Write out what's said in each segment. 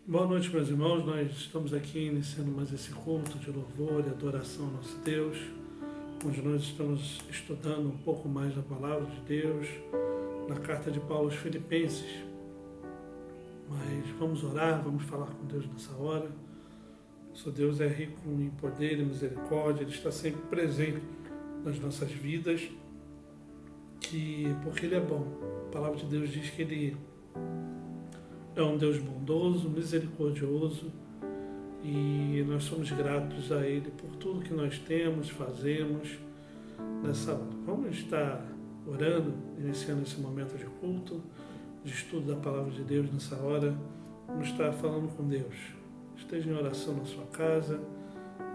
Boa noite, meus irmãos. Nós estamos aqui iniciando mais esse culto de louvor e adoração ao nosso Deus, onde nós estamos estudando um pouco mais da palavra de Deus na carta de Paulo aos Filipenses. Mas vamos orar, vamos falar com Deus nessa hora. Nosso Deus é rico em poder e misericórdia, Ele está sempre presente nas nossas vidas, porque Ele é bom. A palavra de Deus diz que Ele é um Deus bondoso, misericordioso, e nós somos gratos a Ele por tudo que nós temos, fazemos nessa hora. Vamos estar orando, iniciando esse momento de culto, de estudo da palavra de Deus nessa hora. Vamos estar falando com Deus. Esteja em oração na sua casa,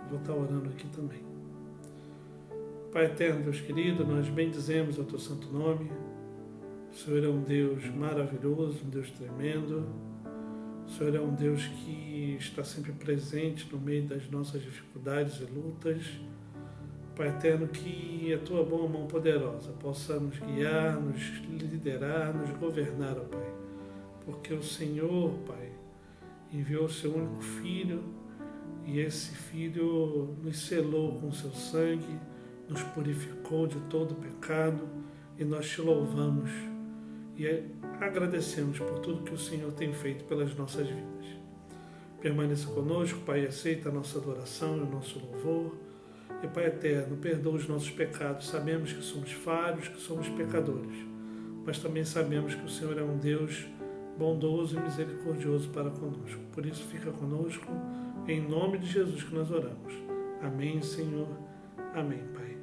vou estar orando aqui também. Pai eterno, Deus querido, nós bendizemos o Teu santo nome. O Senhor é um Deus maravilhoso, um Deus tremendo. O Senhor é um Deus que está sempre presente no meio das nossas dificuldades e lutas. Pai eterno, que a Tua boa mão poderosa possa nos guiar, nos liderar, nos governar, ó Pai. Porque o Senhor, Pai, enviou o Seu único Filho, e esse Filho nos selou com o Seu sangue, nos purificou de todo pecado, e nós Te louvamos e agradecemos por tudo que o Senhor tem feito pelas nossas vidas. Permaneça conosco, Pai, aceita a nossa adoração e o nosso louvor. E Pai eterno, perdoa os nossos pecados. Sabemos que somos falhos, que somos pecadores, mas também sabemos que o Senhor é um Deus bondoso e misericordioso para conosco. Por isso, fica conosco, em nome de Jesus que nós oramos. Amém, Senhor. Amém, Pai.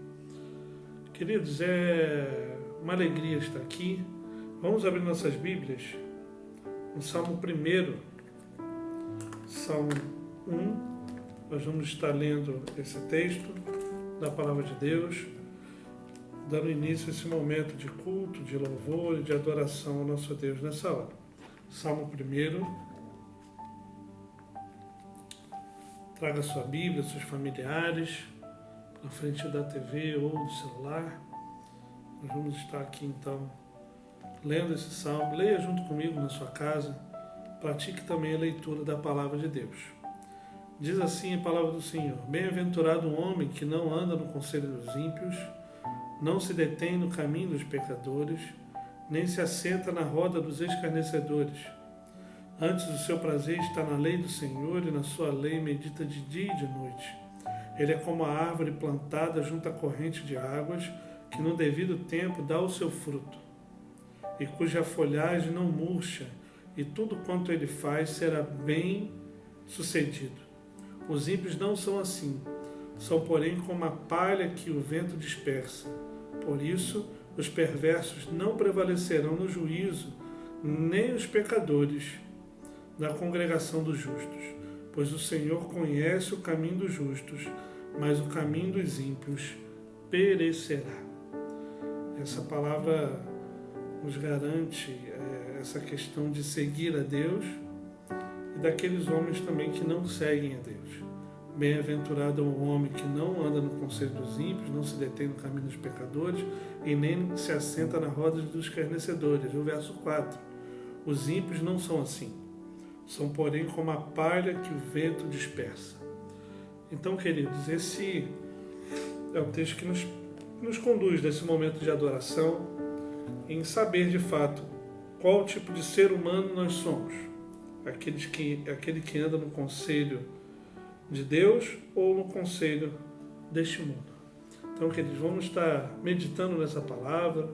Queridos, é uma alegria estar aqui. Vamos abrir nossas Bíblias no Salmo 1, Salmo 1. Nós vamos estar lendo esse texto da Palavra de Deus, dando início a esse momento de culto, de louvor e de adoração ao nosso Deus nessa hora. Salmo 1. Traga sua Bíblia, seus familiares, na frente da TV ou do celular. Nós vamos estar aqui então lendo esse salmo. Leia junto comigo na sua casa. Pratique também a leitura da palavra de Deus. Diz assim a palavra do Senhor: Bem-aventurado o homem que não anda no conselho dos ímpios, não se detém no caminho dos pecadores, nem se assenta na roda dos escarnecedores. Antes o seu prazer está na lei do Senhor, e na sua lei medita de dia e de noite. Ele é como a árvore plantada junto à corrente de águas, que no devido tempo dá o seu fruto, e cuja folhagem não murcha, e tudo quanto ele faz será bem sucedido. Os ímpios não são assim, são porém como a palha que o vento dispersa. Por isso, os perversos não prevalecerão no juízo, nem os pecadores na congregação dos justos. Pois o Senhor conhece o caminho dos justos, mas o caminho dos ímpios perecerá. Essa palavra nos garante essa questão de seguir a Deus e daqueles homens também que não seguem a Deus. Bem-aventurado é o homem que não anda no conselho dos ímpios, não se detém no caminho dos pecadores e nem se assenta na roda dos escarnecedores. O verso 4. Os ímpios não são assim, são porém como a palha que o vento dispersa. Então, queridos, esse é o texto que nos conduz nesse momento de adoração, em saber de fato qual tipo de ser humano nós somos. Aquele que anda no conselho de Deus ou no conselho deste mundo. Então, queridos, vamos estar meditando nessa palavra.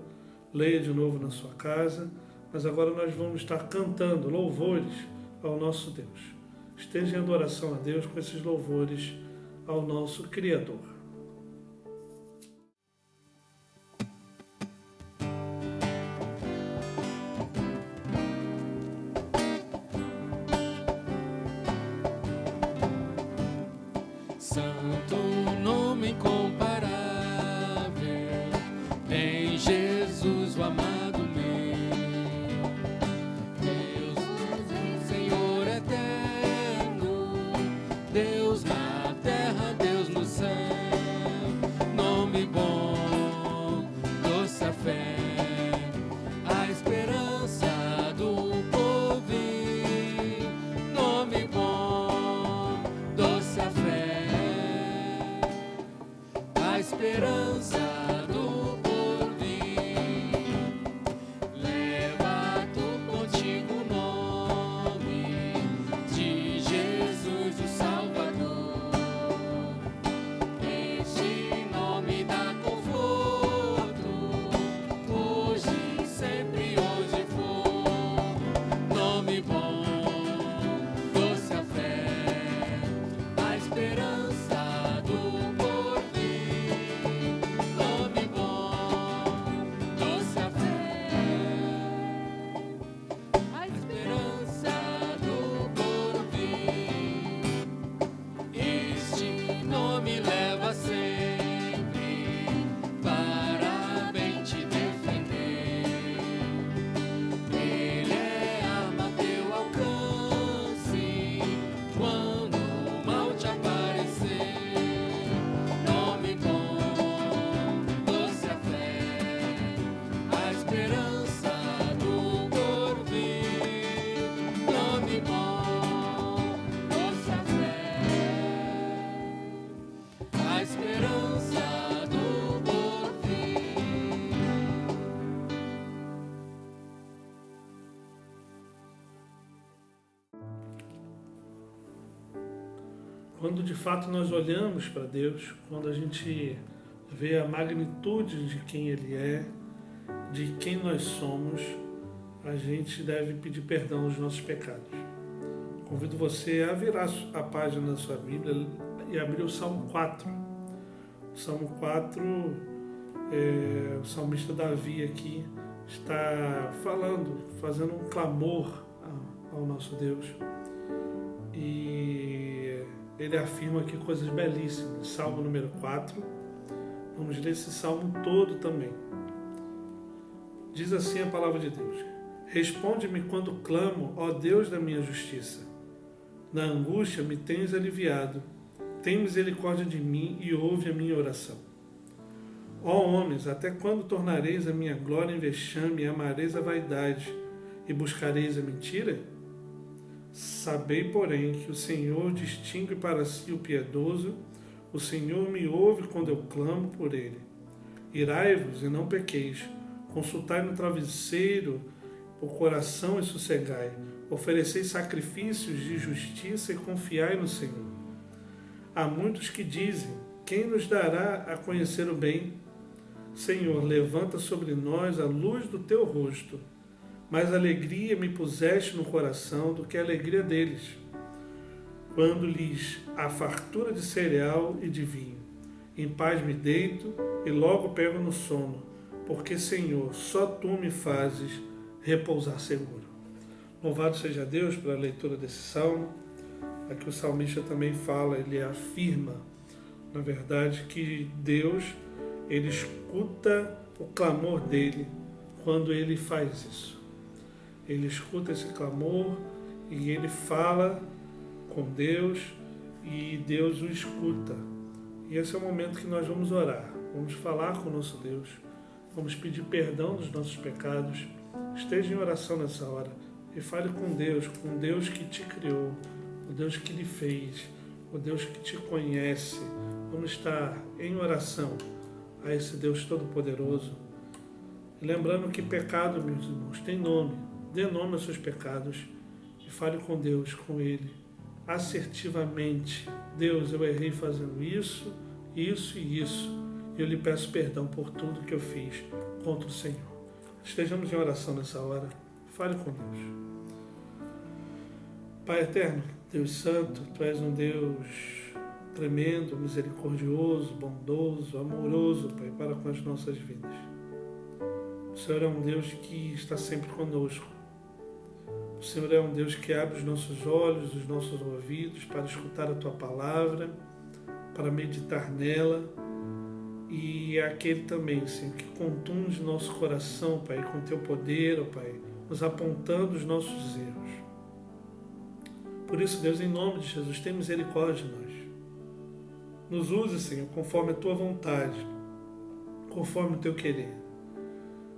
Leia de novo na sua casa, mas agora nós vamos estar cantando louvores ao nosso Deus. Esteja em adoração a Deus com esses louvores ao nosso Criador. Santo nome incomparável, em Jesus o amado meu. Deus, Senhor eterno, Deus na terra, Deus no céu. Quando de fato nós olhamos para Deus, quando a gente vê a magnitude de quem Ele é, de quem nós somos, a gente deve pedir perdão dos nossos pecados. Convido você a virar a página da sua Bíblia e abrir o Salmo 4. O Salmo 4, o salmista Davi aqui está fazendo um clamor ao nosso Deus. E ele afirma aqui coisas belíssimas. Salmo número 4. Vamos ler esse salmo todo também. Diz assim a palavra de Deus: responde-me quando clamo, ó Deus da minha justiça. Na angústia me tens aliviado. Tem misericórdia de mim e ouve a minha oração. Ó homens, até quando tornareis a minha glória em vexame e amareis a vaidade e buscareis a mentira? Sabei, porém, que o Senhor distingue para si o piedoso, o Senhor me ouve quando eu clamo por ele. Irai-vos e não pequeis, consultai no travesseiro o coração e sossegai, oferecei sacrifícios de justiça e confiai no Senhor. Há muitos que dizem: quem nos dará a conhecer o bem? Senhor, levanta sobre nós a luz do teu rosto. Mais alegria me puseste no coração do que a alegria deles, quando lhes há fartura de cereal e de vinho. Em paz me deito e logo pego no sono, porque, Senhor, só tu me fazes repousar seguro. Louvado seja Deus pela leitura desse salmo. Aqui o salmista também fala, ele afirma, na verdade, que Deus, ele escuta o clamor dele quando ele faz isso. Ele escuta esse clamor e ele fala com Deus e Deus o escuta. E esse é o momento que nós vamos orar, vamos falar com o nosso Deus, vamos pedir perdão dos nossos pecados. Esteja em oração nessa hora e fale com Deus que te criou, o Deus que lhe fez, o Deus que te conhece. Vamos estar em oração a esse Deus Todo-Poderoso. Lembrando que pecado, meus irmãos, tem nome. Dê nome aos seus pecados e fale com Deus, com Ele, assertivamente. Deus, eu errei fazendo isso, isso e isso. E eu lhe peço perdão por tudo que eu fiz contra o Senhor. Estejamos em oração nessa hora. Fale com Deus. Pai eterno, Deus santo, Tu és um Deus tremendo, misericordioso, bondoso, amoroso, Pai, para com as nossas vidas. O Senhor é um Deus que está sempre conosco. O Senhor é um Deus que abre os nossos olhos, os nossos ouvidos para escutar a Tua palavra, para meditar nela. E é aquele também, Senhor, que contunde nosso coração, Pai, com Teu poder, ó Pai, nos apontando os nossos erros. Por isso, Deus, em nome de Jesus, tem misericórdia de nós. Nos use, Senhor, conforme a Tua vontade, conforme o Teu querer.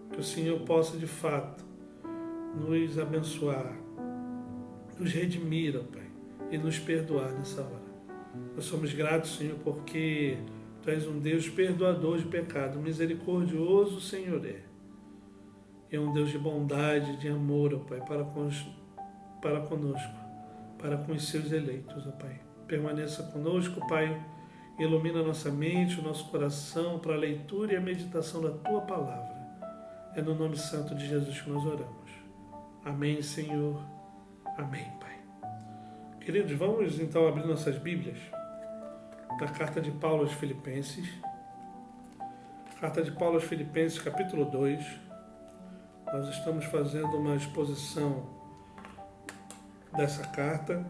Que o Senhor possa, de fato, nos abençoar, nos redimir, ó Pai, e nos perdoar nessa hora. Nós somos gratos, Senhor, porque Tu és um Deus perdoador de pecado, misericordioso, Senhor é. E é um Deus de bondade, de amor, ó Pai, para conosco, para com os Seus eleitos, ó Pai. Permaneça conosco, Pai, ilumina a nossa mente, o nosso coração para a leitura e a meditação da Tua palavra. É no nome santo de Jesus que nós oramos. Amém, Senhor. Amém, Pai. Queridos, vamos então abrir nossas Bíblias na carta de Paulo aos Filipenses. Carta de Paulo aos Filipenses, capítulo 2. Nós estamos fazendo uma exposição dessa carta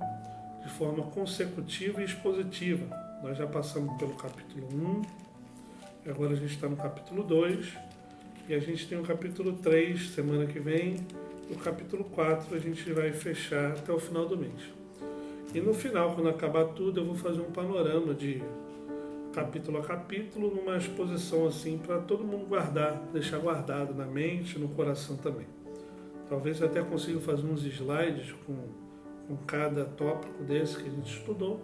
de forma consecutiva e expositiva. Nós já passamos pelo capítulo 1, e agora a gente está no capítulo 2, e a gente tem o capítulo 3 semana que vem, e o capítulo 4 a gente vai fechar até o final do mês. E no final, quando acabar tudo, eu vou fazer um panorama de capítulo a capítulo, numa exposição assim, para todo mundo guardar, deixar guardado na mente, no coração também. Talvez eu até consiga fazer uns slides com cada tópico desse que a gente estudou,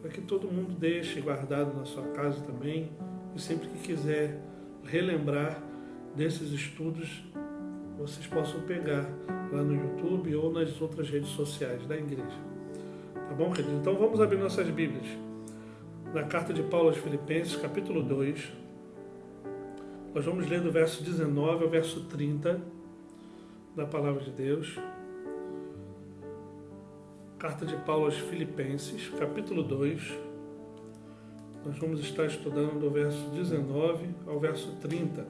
para que todo mundo deixe guardado na sua casa também, e sempre que quiser relembrar desses estudos, vocês possam pegar lá no YouTube ou nas outras redes sociais da igreja. Tá bom, querido? Então vamos abrir nossas Bíblias. Na carta de Paulo aos Filipenses, capítulo 2, nós vamos ler do verso 19 ao verso 30 da Palavra de Deus. Carta de Paulo aos Filipenses, capítulo 2. Nós vamos estar estudando do verso 19 ao verso 30.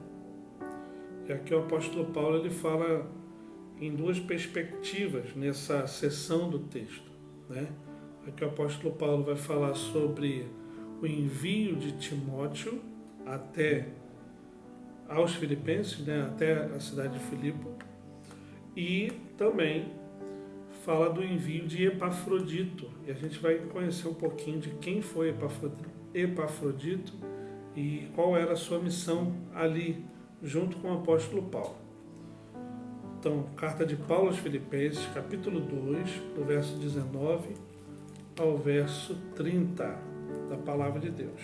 E aqui o apóstolo Paulo ele fala em duas perspectivas nessa seção do texto, né? Aqui o apóstolo Paulo vai falar sobre o envio de Timóteo aos Filipenses, né? Até a cidade de Filipo, e também fala do envio de Epafrodito. E a gente vai conhecer um pouquinho de quem foi Epafrodito e qual era a sua missão ali, junto com o apóstolo Paulo. Então, carta de Paulo aos Filipenses, capítulo 2, do verso 19 ao verso 30 da Palavra de Deus.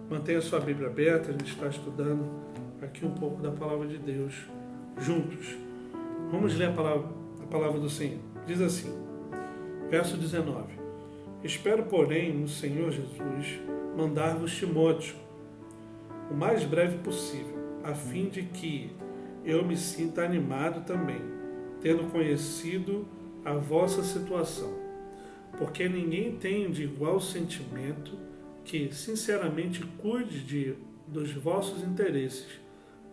Mantenha sua Bíblia aberta, a gente está estudando aqui um pouco da Palavra de Deus juntos. Vamos ler a palavra do Senhor. Diz assim, verso 19: Espero, porém, no Senhor Jesus, mandar-vos Timóteo, o mais breve possível, a fim de que eu me sinta animado também, tendo conhecido a vossa situação. Porque ninguém tem de igual sentimento que, sinceramente, cuide dos vossos interesses,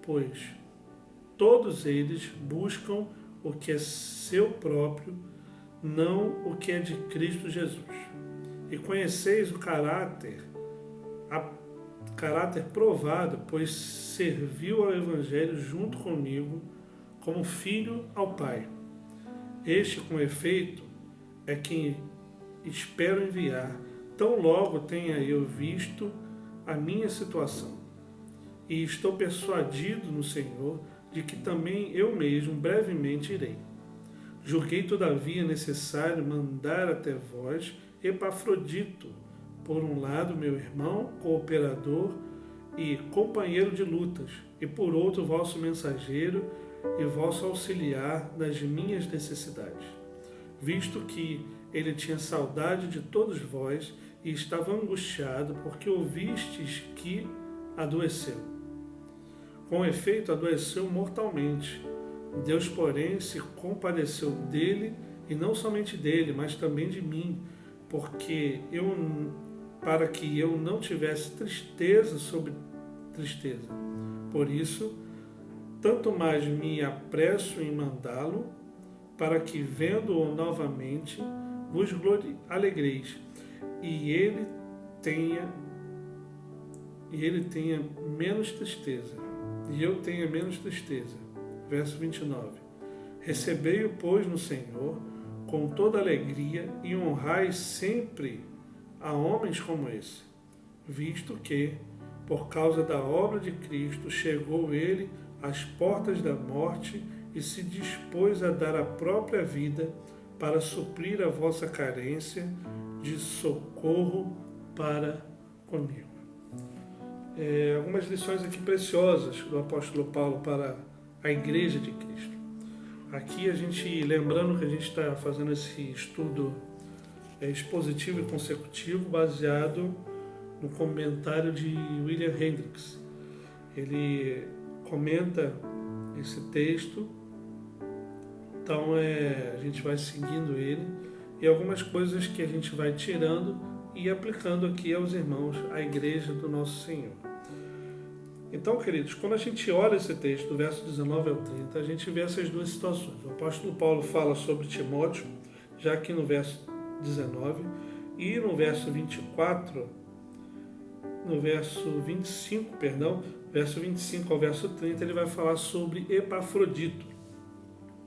pois todos eles buscam o que é seu próprio, não o que é de Cristo Jesus. E conheceis o caráter provado, pois serviu ao Evangelho junto comigo como filho ao Pai. Este, com efeito, é quem espero enviar, tão logo tenha eu visto a minha situação. E estou persuadido no Senhor de que também eu mesmo brevemente irei. Julguei, todavia, necessário mandar até vós Epafrodito, por um lado, meu irmão, cooperador e companheiro de lutas, e por outro, vosso mensageiro e vosso auxiliar nas minhas necessidades, visto que ele tinha saudade de todos vós e estava angustiado porque ouvistes que adoeceu. Com efeito, adoeceu mortalmente. Deus, porém, se compadeceu dele, e não somente dele, mas também de mim, para que eu não tivesse tristeza sobre tristeza. Por isso, tanto mais me apresso em mandá-lo, para que, vendo-o novamente, vos alegreis, e ele tenha menos tristeza, e eu tenha menos tristeza. Verso 29. Recebei-o, pois, no Senhor, com toda alegria, e honrai sempre a homens como esse, visto que, por causa da obra de Cristo, chegou ele às portas da morte e se dispôs a dar a própria vida para suprir a vossa carência de socorro para comigo. Algumas lições aqui preciosas do apóstolo Paulo para a Igreja de Cristo. Aqui a gente, lembrando que a gente está fazendo esse estudo expositivo e consecutivo baseado no comentário de William Hendricks. Ele comenta esse texto, então a gente vai seguindo ele e algumas coisas que a gente vai tirando e aplicando aqui aos irmãos, à Igreja do Nosso Senhor. Então, queridos, quando a gente olha esse texto, do verso 19 ao 30, a gente vê essas duas situações. O apóstolo Paulo fala sobre Timóteo, já aqui no verso 19, e no verso 25 ao verso 30, ele vai falar sobre Epafrodito.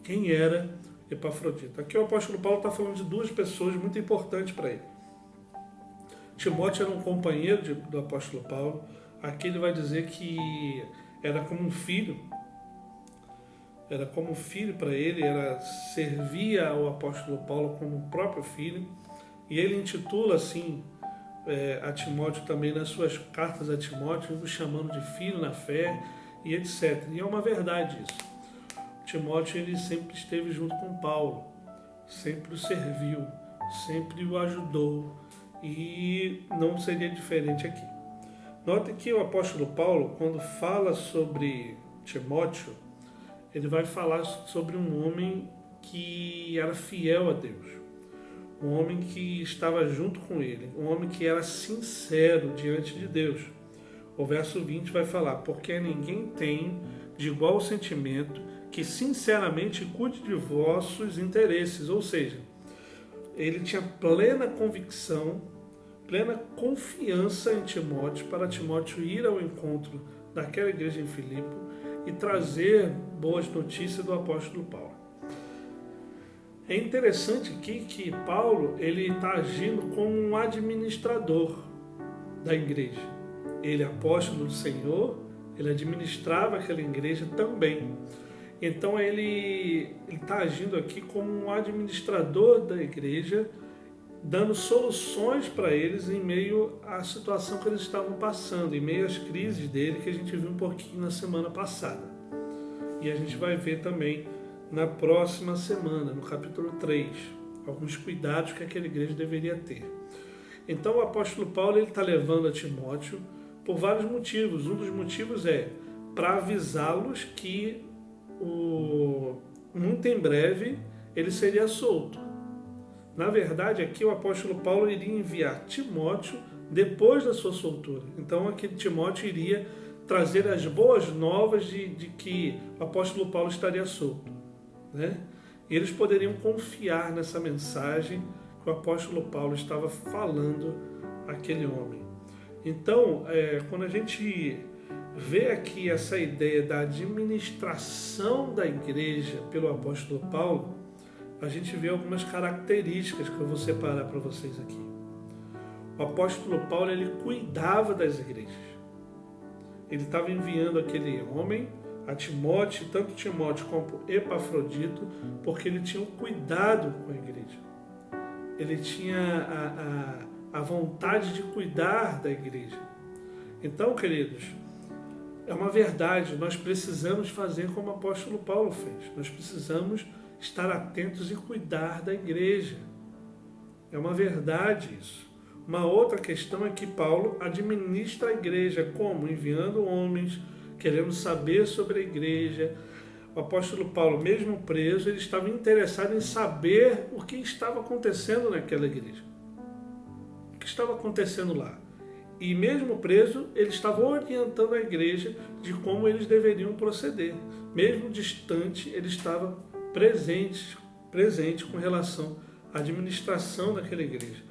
Quem era Epafrodito? Aqui o apóstolo Paulo está falando de duas pessoas muito importantes para ele. Timóteo era um companheiro do apóstolo Paulo. Aqui ele vai dizer que era como um filho para ele, servia ao apóstolo Paulo como o próprio filho, e ele intitula assim a Timóteo também nas suas cartas a Timóteo, o chamando de filho na fé e etc. E é uma verdade isso. Timóteo ele sempre esteve junto com Paulo, sempre o serviu, sempre o ajudou e não seria diferente aqui. Note que o apóstolo Paulo, quando fala sobre Timóteo, ele vai falar sobre um homem que era fiel a Deus, um homem que estava junto com ele, um homem que era sincero diante de Deus. O verso 20 vai falar: porque ninguém tem de igual sentimento que sinceramente cuide de vossos interesses. Ou seja, ele tinha plena convicção, plena confiança em Timóteo, para Timóteo ir ao encontro daquela igreja em Filipe e trazer boas notícias do apóstolo Paulo. É interessante aqui que Paulo está agindo como um administrador da igreja. Ele é apóstolo do Senhor, ele administrava aquela igreja também. Então ele está agindo aqui como um administrador da igreja, dando soluções para eles em meio à situação que eles estavam passando, em meio às crises dele, que a gente viu um pouquinho na semana passada. E a gente vai ver também na próxima semana, no capítulo 3, alguns cuidados que aquela igreja deveria ter. Então o apóstolo Paulo está levando a Timóteo por vários motivos. Um dos motivos é para avisá-los que muito em breve ele seria solto. Na verdade, aqui o apóstolo Paulo iria enviar Timóteo depois da sua soltura. Então aqui Timóteo iria trazer as boas novas de que o apóstolo Paulo estaria solto, né? E eles poderiam confiar nessa mensagem que o apóstolo Paulo estava falando àquele homem. Então, quando a gente vê aqui essa ideia da administração da igreja pelo apóstolo Paulo, a gente vê algumas características que eu vou separar para vocês aqui. O apóstolo Paulo, ele cuidava das igrejas. Ele estava enviando aquele homem a Timóteo, tanto Timóteo como Epafrodito, porque ele tinha um cuidado com a igreja. Ele tinha a vontade de cuidar da igreja. Então, queridos, é uma verdade, nós precisamos fazer como o apóstolo Paulo fez. Nós precisamos estar atentos e cuidar da igreja. É uma verdade isso. Uma outra questão é que Paulo administra a igreja, como? Enviando homens, querendo saber sobre a igreja. O apóstolo Paulo, mesmo preso, ele estava interessado em saber o que estava acontecendo naquela igreja. O que estava acontecendo lá. E mesmo preso, ele estava orientando a igreja de como eles deveriam proceder. Mesmo distante, ele estava presente com relação à administração daquela igreja.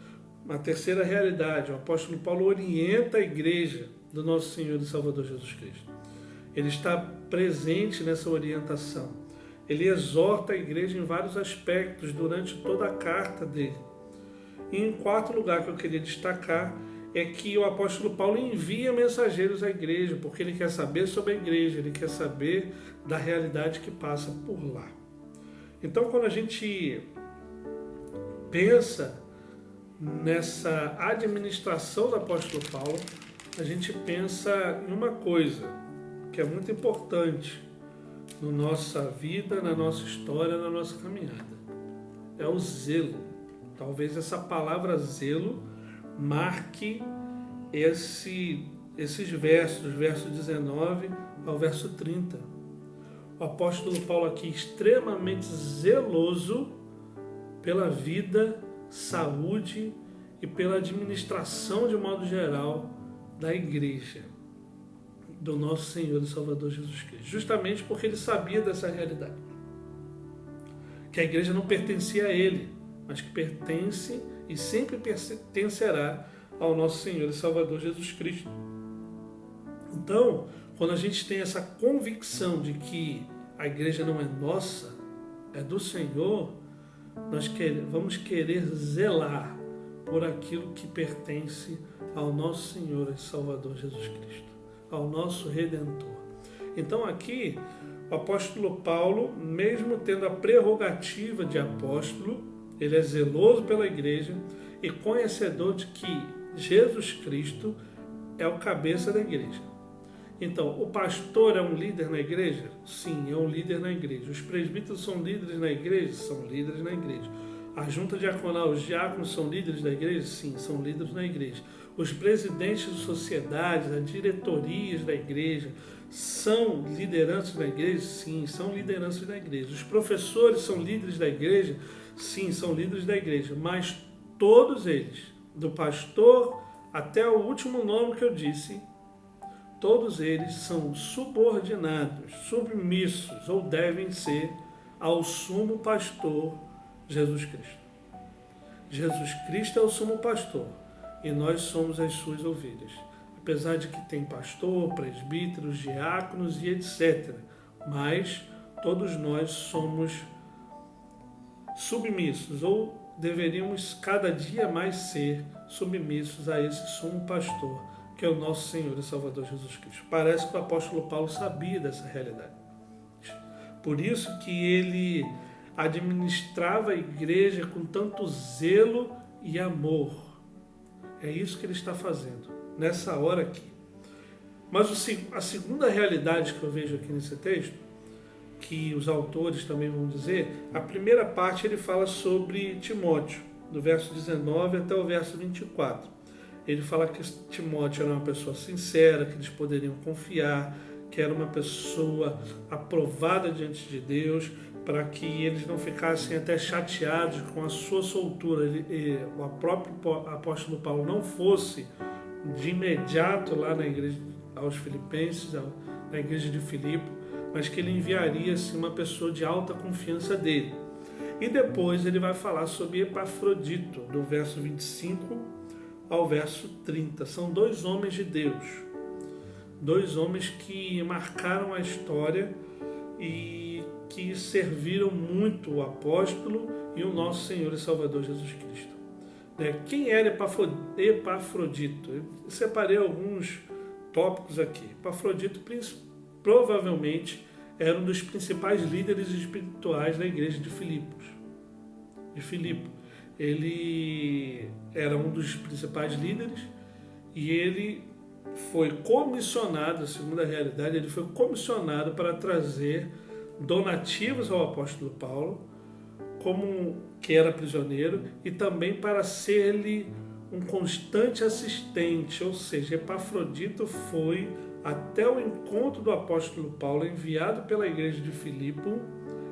Uma terceira realidade: o apóstolo Paulo orienta a igreja do nosso Senhor e Salvador Jesus Cristo. Ele está presente nessa orientação. Ele exorta a igreja em vários aspectos durante toda a carta dele. E em quarto lugar que eu queria destacar é que o apóstolo Paulo envia mensageiros à igreja, porque ele quer saber sobre a igreja, ele quer saber da realidade que passa por lá. Então, quando a gente pensa nessa administração do apóstolo Paulo, a gente pensa em uma coisa que é muito importante na nossa vida, na nossa história, na nossa caminhada. É o zelo. Talvez essa palavra zelo marque esses versos, do verso 19 ao verso 30. O apóstolo Paulo aqui extremamente zeloso pela vida, saúde e pela administração de modo geral da igreja do nosso Senhor e Salvador Jesus Cristo. Justamente porque ele sabia dessa realidade. Que a igreja não pertencia a ele, mas que pertence e sempre pertencerá ao nosso Senhor e Salvador Jesus Cristo. Então, quando a gente tem essa convicção de que a igreja não é nossa, é do Senhor, nós vamos querer zelar por aquilo que pertence ao nosso Senhor e Salvador Jesus Cristo, ao nosso Redentor. Então aqui, o apóstolo Paulo, mesmo tendo a prerrogativa de apóstolo, ele é zeloso pela igreja e conhecedor de que Jesus Cristo é o cabeça da igreja. Então, o pastor é um líder na igreja? Sim, é um líder na igreja. Os presbíteros são líderes na igreja? São líderes na igreja. A junta diaconal, os diáconos são líderes da igreja? Sim, são líderes da igreja. Os presidentes de sociedades, as diretorias da igreja, são lideranças da igreja? Sim, são lideranças da igreja. Os professores são líderes da igreja? Sim, são líderes da igreja. Mas todos eles, do pastor até o último nome que eu disse, todos eles são subordinados, submissos ou devem ser ao sumo pastor Jesus Cristo. Jesus Cristo é o sumo pastor e nós somos as suas ovelhas. Apesar de que tem pastor, presbíteros, diáconos e etc. Mas todos nós somos submissos ou deveríamos cada dia mais ser submissos a esse sumo pastor que é o nosso Senhor e Salvador Jesus Cristo. Parece que o apóstolo Paulo sabia dessa realidade. Por isso que ele administrava a igreja com tanto zelo e amor. É isso que ele está fazendo, nessa hora aqui. Mas a segunda realidade que eu vejo aqui nesse texto, que os autores também vão dizer, a primeira parte ele fala sobre Timóteo, do verso 19 até o verso 24. Ele fala que Timóteo era uma pessoa sincera, que eles poderiam confiar, que era uma pessoa aprovada diante de Deus, para que eles não ficassem até chateados com a sua soltura. O próprio apóstolo Paulo não fosse de imediato lá na igreja aos Filipenses, na igreja de Filipe, mas que ele enviaria assim, uma pessoa de alta confiança dele. E depois ele vai falar sobre Epafrodito, do verso 25 ao verso 30. São dois homens de Deus, dois homens que marcaram a história e que serviram muito o apóstolo e o nosso Senhor e Salvador Jesus Cristo. Quem era Epafrodito? Eu separei alguns tópicos aqui. Epafrodito provavelmente era um dos principais líderes espirituais da igreja de Filipe. Ele era um dos principais líderes e ele foi comissionado, a segunda realidade, ele foi comissionado para trazer donativos ao apóstolo Paulo, como que era prisioneiro, e também para ser-lhe um constante assistente, ou seja, Epafrodito foi até o encontro do apóstolo Paulo, enviado pela igreja de Filipe,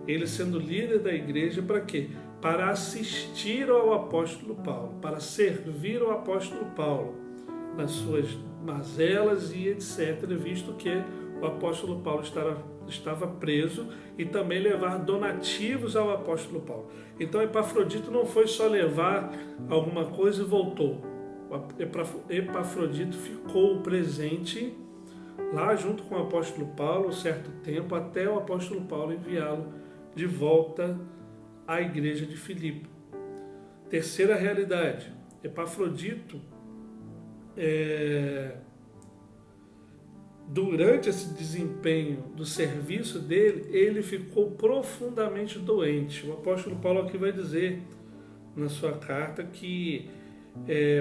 ele sendo líder da igreja, para quê? Para assistir ao apóstolo Paulo, para servir ao apóstolo Paulo nas suas mazelas e etc., visto que o apóstolo Paulo estava preso, e também levar donativos ao apóstolo Paulo. Então Epafrodito não foi só levar alguma coisa e voltou. Epafrodito ficou presente lá junto com o apóstolo Paulo um certo tempo, até o apóstolo Paulo enviá-lo de volta à igreja de Filipe. Terceira realidade, Epafrodito, durante esse desempenho do serviço dele, ele ficou profundamente doente. O apóstolo Paulo aqui vai dizer na sua carta que,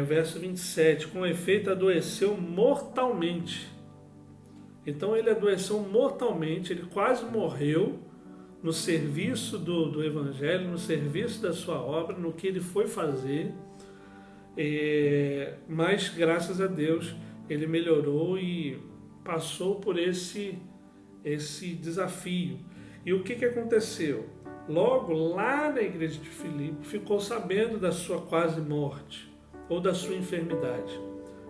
verso 27, com efeito adoeceu mortalmente. Então ele adoeceu mortalmente, ele quase morreu no serviço do Evangelho, no serviço da sua obra, no que ele foi fazer, mas graças a Deus ele melhorou e passou por esse desafio. E o que aconteceu? Logo lá na igreja de Filipe ficou sabendo da sua quase morte ou da sua enfermidade.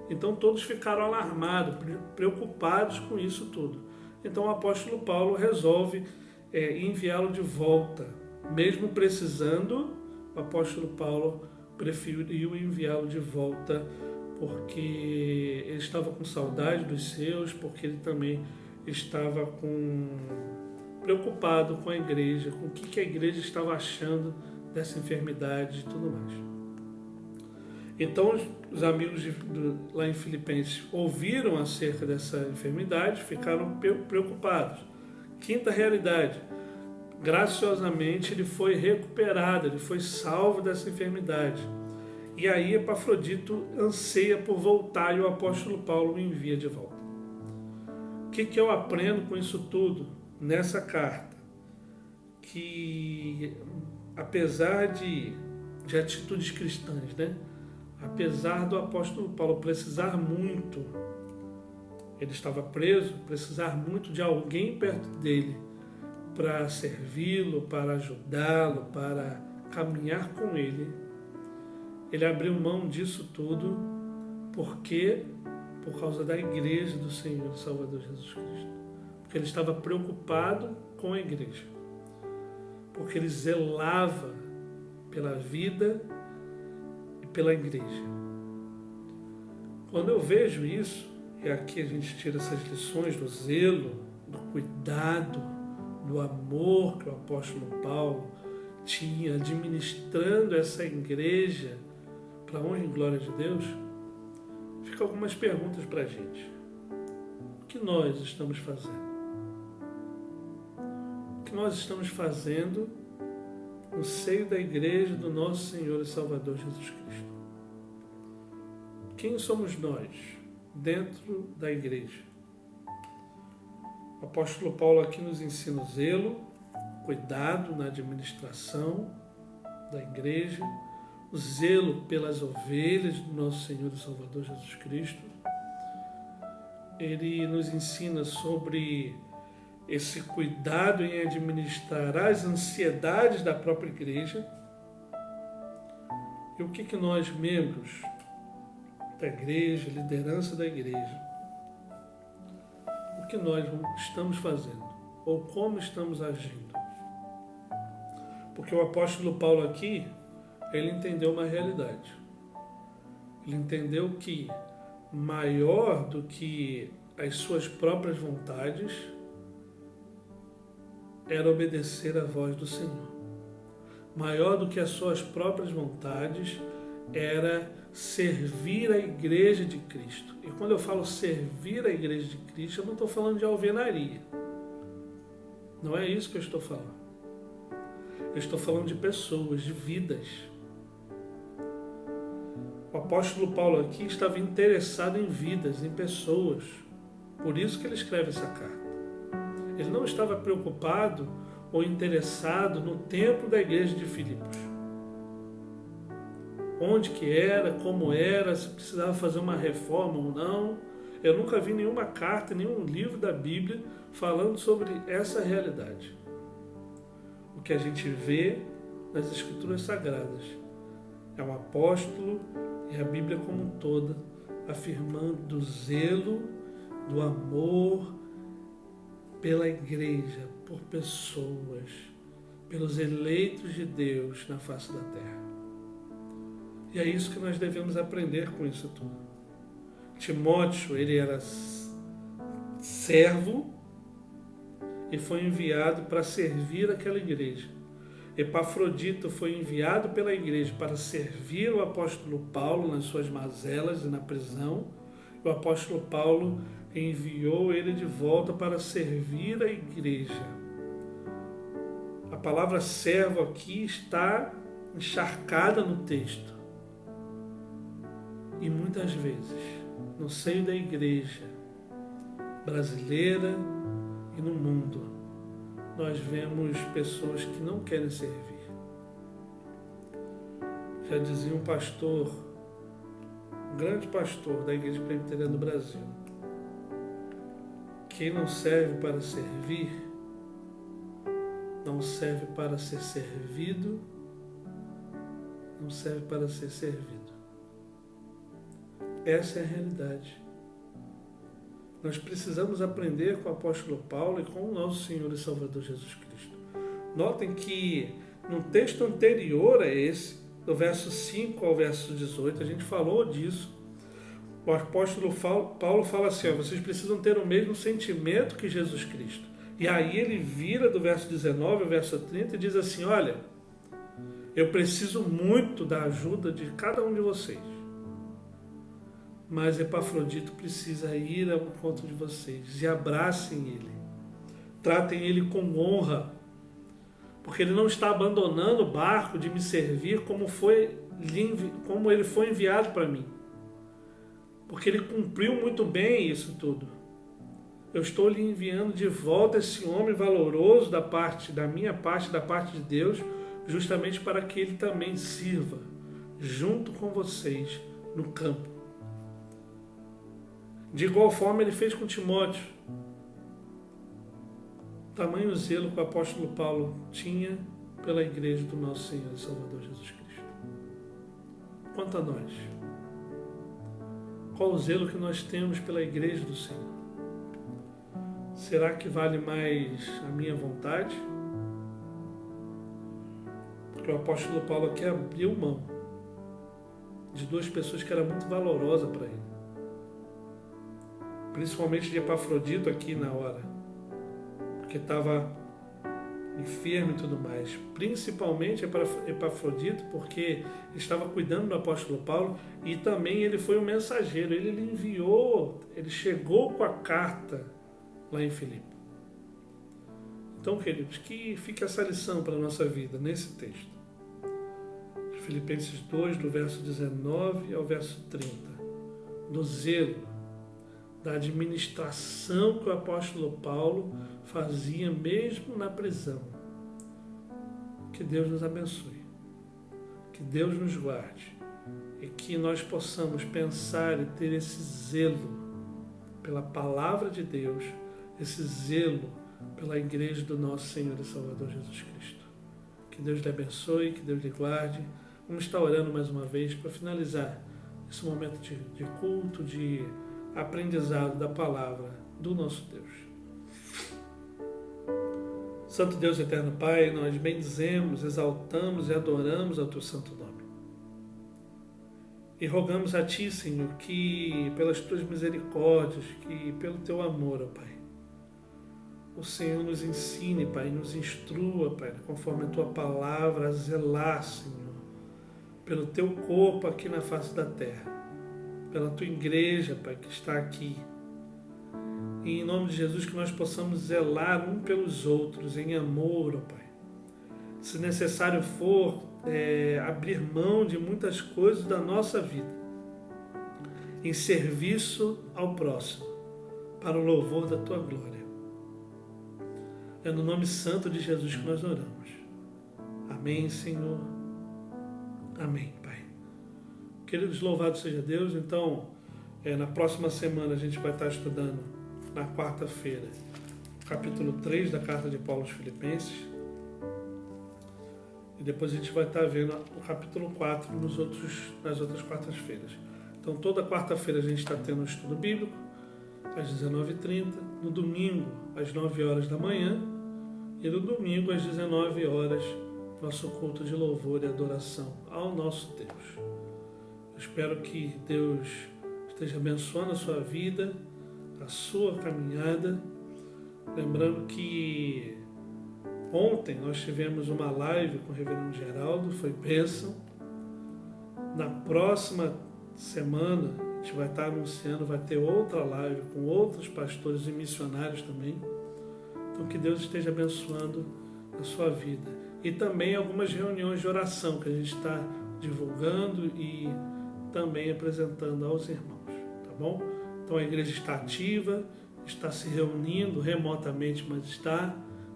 Então todos ficaram alarmados, preocupados com isso tudo. Então o apóstolo Paulo resolve enviá-lo de volta. Mesmo precisando, o apóstolo Paulo preferiu enviá-lo de volta, porque ele estava com saudade dos seus, porque ele também estava preocupado com a igreja, com o que a igreja estava achando dessa enfermidade e tudo mais. Então os amigos lá em Filipenses ouviram acerca dessa enfermidade, ficaram preocupados. Quinta realidade, graciosamente ele foi recuperado, ele foi salvo dessa enfermidade. E aí Epafrodito anseia por voltar e o apóstolo Paulo o envia de volta. O que eu aprendo com isso tudo nessa carta? Que apesar de de atitudes cristãs, né? Apesar do apóstolo Paulo precisar muito, ele estava preso, precisar muito de alguém perto dele para servi-lo, para ajudá-lo, para caminhar com ele, ele abriu mão disso tudo por causa da igreja do Senhor e Salvador Jesus Cristo. Porque ele estava preocupado com a igreja. Porque ele zelava pela vida e pela igreja. Quando eu vejo isso, e aqui a gente tira essas lições do zelo, do cuidado, do amor que o apóstolo Paulo tinha administrando essa igreja para a honra e glória de Deus, fica algumas perguntas para a gente. O que nós estamos fazendo? O que nós estamos fazendo no seio da igreja do nosso Senhor e Salvador Jesus Cristo? Quem somos nós dentro da igreja? O apóstolo Paulo aqui nos ensina o zelo, cuidado na administração da igreja, o zelo pelas ovelhas do nosso Senhor e Salvador Jesus Cristo. Ele nos ensina sobre esse cuidado em administrar as ansiedades da própria igreja. E o que nós, membros da igreja, liderança da igreja, o que nós estamos fazendo? Ou como estamos agindo? Porque o apóstolo Paulo aqui, ele entendeu uma realidade. Ele entendeu que maior do que as suas próprias vontades era obedecer à voz do Senhor. Maior do que as suas próprias vontades era servir a igreja de Cristo. E quando eu falo servir a igreja de Cristo, eu não estou falando de alvenaria. Não é isso que eu estou falando. Eu estou falando de pessoas, de vidas. O apóstolo Paulo aqui estava interessado em vidas, em pessoas. Por isso que ele escreve essa carta. Ele não estava preocupado ou interessado no templo da igreja de Filipos. Onde que era, como era, se precisava fazer uma reforma ou não. Eu nunca vi nenhuma carta, nenhum livro da Bíblia falando sobre essa realidade. O que a gente vê nas Escrituras Sagradas é um apóstolo e a Bíblia como um toda afirmando do zelo, do amor pela igreja, por pessoas, pelos eleitos de Deus na face da terra. E é isso que nós devemos aprender com isso tudo. Timóteo, ele era servo e foi enviado para servir aquela igreja. Epafrodito foi enviado pela igreja para servir o apóstolo Paulo nas suas mazelas e na prisão. O apóstolo Paulo enviou ele de volta para servir a igreja. A palavra servo aqui está encharcada no texto. E muitas vezes, no seio da igreja brasileira e no mundo, nós vemos pessoas que não querem servir. Já dizia um pastor, um grande pastor da Igreja Presbiteriana do Brasil: quem não serve para servir, não serve para ser servido, não serve para ser servido. Essa é a realidade. Nós precisamos aprender com o apóstolo Paulo e com o nosso Senhor e Salvador Jesus Cristo. Notem que no texto anterior a esse, do verso 5 ao verso 18, a gente falou disso. O apóstolo Paulo fala assim, vocês precisam ter o mesmo sentimento que Jesus Cristo. E aí ele vira do verso 19 ao verso 30 e diz assim, olha, eu preciso muito da ajuda de cada um de vocês. Mas Epafrodito precisa ir ao encontro de vocês e abracem ele. Tratem ele com honra, porque ele não está abandonando o barco de me servir como ele foi enviado para mim. Porque ele cumpriu muito bem isso tudo. Eu estou lhe enviando de volta esse homem valoroso da minha parte, da parte de Deus, justamente para que ele também sirva junto com vocês no campo. De igual forma ele fez com Timóteo. Tamanho zelo que o apóstolo Paulo tinha pela igreja do nosso Senhor e Salvador Jesus Cristo. Quanto a nós, qual o zelo que nós temos pela igreja do Senhor? Será que vale mais a minha vontade? Porque o apóstolo Paulo aqui abriu mão de duas pessoas que eram muito valorosas para ele. Principalmente de Epafrodito aqui na hora, porque estava enfermo e tudo mais. Principalmente Epafrodito, porque estava cuidando do apóstolo Paulo e também ele foi um mensageiro. Ele enviou, ele chegou com a carta lá em Filipe. Então, queridos, que fica essa lição para a nossa vida nesse texto. Filipenses 2, do verso 19 ao verso 30. Do zelo, da administração que o apóstolo Paulo fazia mesmo na prisão. Que Deus nos abençoe. Que Deus nos guarde. E que nós possamos pensar e ter esse zelo pela palavra de Deus, esse zelo pela igreja do nosso Senhor e Salvador Jesus Cristo. Que Deus lhe abençoe, que Deus lhe guarde. Vamos estar orando mais uma vez para finalizar esse momento de culto, de aprendizado da palavra do nosso Deus. Santo Deus eterno Pai, nós bendizemos, exaltamos e adoramos ao Teu santo nome. E rogamos a Ti, Senhor, que pelas Tuas misericórdias, que pelo Teu amor, ó Pai, o Senhor nos ensine, Pai, nos instrua, Pai, conforme a Tua palavra, a zelar, Senhor, pelo Teu corpo aqui na face da terra, pela Tua igreja, Pai, que está aqui. E em nome de Jesus que nós possamos zelar um pelos outros em amor, ó Pai. Se necessário for, abrir mão de muitas coisas da nossa vida, em serviço ao próximo, para o louvor da Tua glória. É no nome santo de Jesus que nós oramos. Amém, Senhor. Amém, Pai. Queridos, louvado seja Deus. Então, na próxima semana a gente vai estar estudando, na quarta-feira, capítulo 3 da carta de Paulo aos Filipenses. E depois a gente vai estar vendo o capítulo 4 nas outras quartas-feiras. Então, toda quarta-feira a gente está tendo um estudo bíblico, às 19h30. No domingo, às 9 horas da manhã. E no domingo, às 19 horas, nosso culto de louvor e adoração ao nosso Deus. Eu espero que Deus esteja abençoando a sua vida, a sua caminhada. Lembrando que ontem nós tivemos uma live com o Reverendo Geraldo, foi bênção. Na próxima semana a gente vai estar anunciando, vai ter outra live com outros pastores e missionários também. Então que Deus esteja abençoando a sua vida. E também algumas reuniões de oração que a gente está divulgando e também apresentando aos irmãos, tá bom? Então a igreja está ativa, está se reunindo remotamente, mas está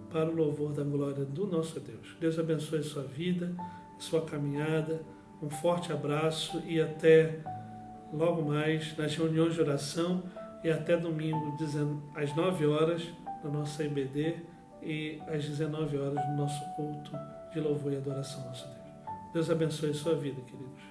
para o louvor da glória do nosso Deus. Deus abençoe a sua vida, a sua caminhada. Um forte abraço e até logo mais nas reuniões de oração e até domingo às 9 horas na nossa IBD e às 19 horas no nosso culto de louvor e adoração ao nosso Deus. Deus abençoe a sua vida, queridos.